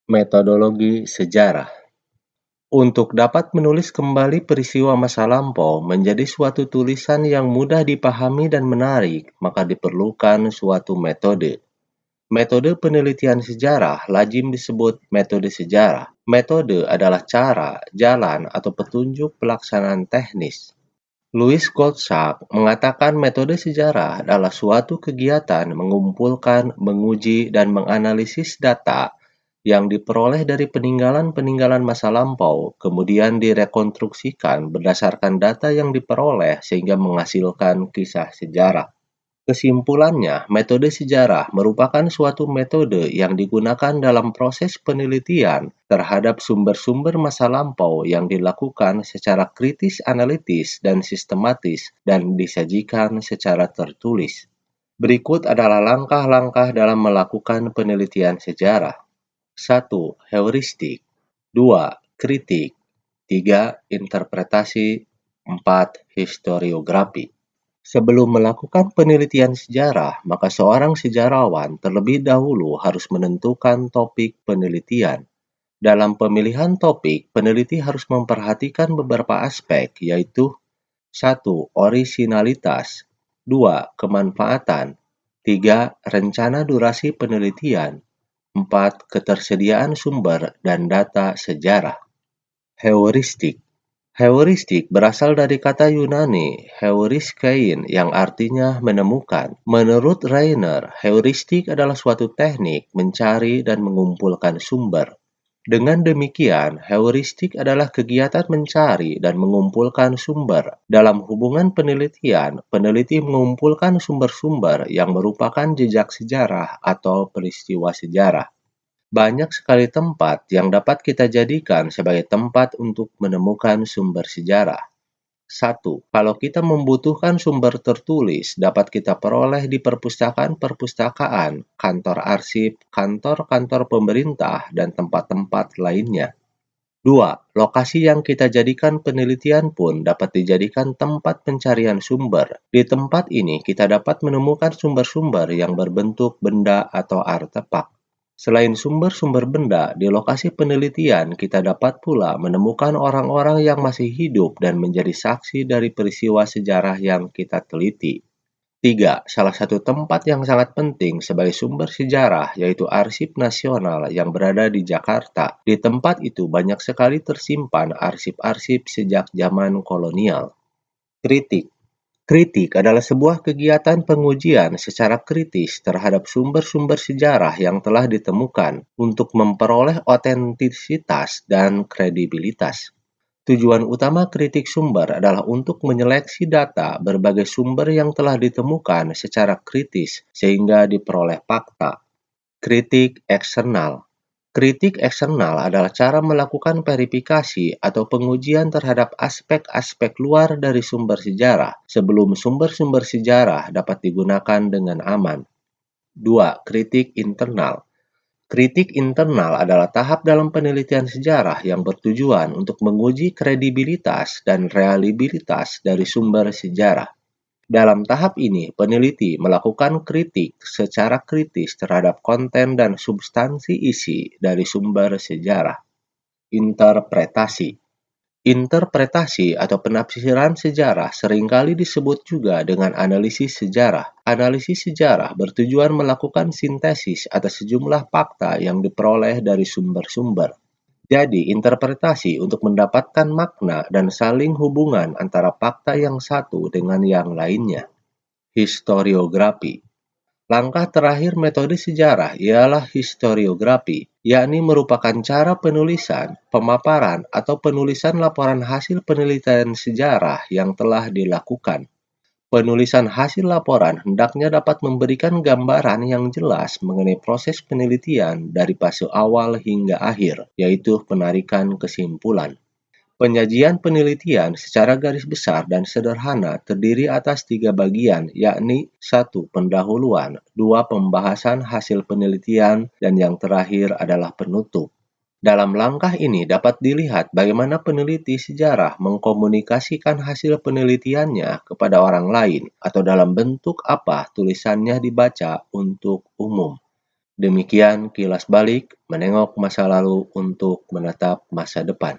Metodologi sejarah. Untuk dapat menulis kembali peristiwa masa lampau menjadi suatu tulisan yang mudah dipahami dan menarik, maka diperlukan suatu metode. Metode penelitian sejarah lazim disebut metode sejarah. Metode adalah cara, jalan, atau petunjuk pelaksanaan teknis. Louis Gottschalk mengatakan metode sejarah adalah suatu kegiatan mengumpulkan, menguji, dan menganalisis data yang diperoleh dari peninggalan-peninggalan masa lampau, kemudian direkonstruksikan berdasarkan data yang diperoleh sehingga menghasilkan kisah sejarah. Kesimpulannya, metode sejarah merupakan suatu metode yang digunakan dalam proses penelitian terhadap sumber-sumber masa lampau yang dilakukan secara kritis analitis dan sistematis dan disajikan secara tertulis. Berikut adalah langkah-langkah dalam melakukan penelitian sejarah. 1. Heuristik. 2. Kritik. 3. Interpretasi. 4. Historiografi. Sebelum melakukan penelitian sejarah, maka seorang sejarawan terlebih dahulu harus menentukan topik penelitian. Dalam pemilihan topik, peneliti harus memperhatikan beberapa aspek, yaitu 1. Orisinalitas. 2. Kemanfaatan. 3. Rencana durasi penelitian. 4. Ketersediaan sumber dan data sejarah. Heuristik. Heuristik berasal dari kata Yunani heuriskein yang artinya menemukan. Menurut Rainer, heuristik adalah suatu teknik mencari dan mengumpulkan sumber. Dengan demikian, heuristik adalah kegiatan mencari dan mengumpulkan sumber. Dalam hubungan penelitian, peneliti mengumpulkan sumber-sumber yang merupakan jejak sejarah atau peristiwa sejarah. Banyak sekali tempat yang dapat kita jadikan sebagai tempat untuk menemukan sumber sejarah. 1. Kalau kita membutuhkan sumber tertulis, dapat kita peroleh di perpustakaan-perpustakaan, kantor arsip, kantor-kantor pemerintah, dan tempat-tempat lainnya. 2. Lokasi yang kita jadikan penelitian pun dapat dijadikan tempat pencarian sumber. Di tempat ini, kita dapat menemukan sumber-sumber yang berbentuk benda atau artefak. Selain sumber-sumber benda, di lokasi penelitian kita dapat pula menemukan orang-orang yang masih hidup dan menjadi saksi dari peristiwa sejarah yang kita teliti. 3. Salah satu tempat yang sangat penting sebagai sumber sejarah yaitu Arsip Nasional yang berada di Jakarta. Di tempat itu banyak sekali tersimpan arsip-arsip sejak zaman kolonial. Kritik. Kritik adalah sebuah kegiatan pengujian secara kritis terhadap sumber-sumber sejarah yang telah ditemukan untuk memperoleh otentisitas dan kredibilitas. Tujuan utama kritik sumber adalah untuk menyeleksi data berbagai sumber yang telah ditemukan secara kritis sehingga diperoleh fakta. Kritik eksternal. Kritik eksternal adalah cara melakukan verifikasi atau pengujian terhadap aspek-aspek luar dari sumber sejarah sebelum sumber-sumber sejarah dapat digunakan dengan aman. 2. Kritik internal. Kritik internal adalah tahap dalam penelitian sejarah yang bertujuan untuk menguji kredibilitas dan reliabilitas dari sumber sejarah. Dalam tahap ini, peneliti melakukan kritik secara kritis terhadap konten dan substansi isi dari sumber sejarah. Interpretasi. Interpretasi atau penafsiran sejarah seringkali disebut juga dengan analisis sejarah. Analisis sejarah bertujuan melakukan sintesis atas sejumlah fakta yang diperoleh dari sumber-sumber. Jadi, interpretasi untuk mendapatkan makna dan saling hubungan antara fakta yang satu dengan yang lainnya. Historiografi. Langkah terakhir metode sejarah ialah historiografi, yakni merupakan cara penulisan, pemaparan, atau penulisan laporan hasil penelitian sejarah yang telah dilakukan. Penulisan hasil laporan hendaknya dapat memberikan gambaran yang jelas mengenai proses penelitian dari fase awal hingga akhir, yaitu penarikan kesimpulan. Penyajian penelitian secara garis besar dan sederhana terdiri atas 3 bagian, yakni 1. Pendahuluan, 2. Pembahasan hasil penelitian, dan yang terakhir adalah penutup. Dalam langkah ini dapat dilihat bagaimana peneliti sejarah mengkomunikasikan hasil penelitiannya kepada orang lain atau dalam bentuk apa tulisannya dibaca untuk umum. Demikian kilas balik menengok masa lalu untuk menatap masa depan.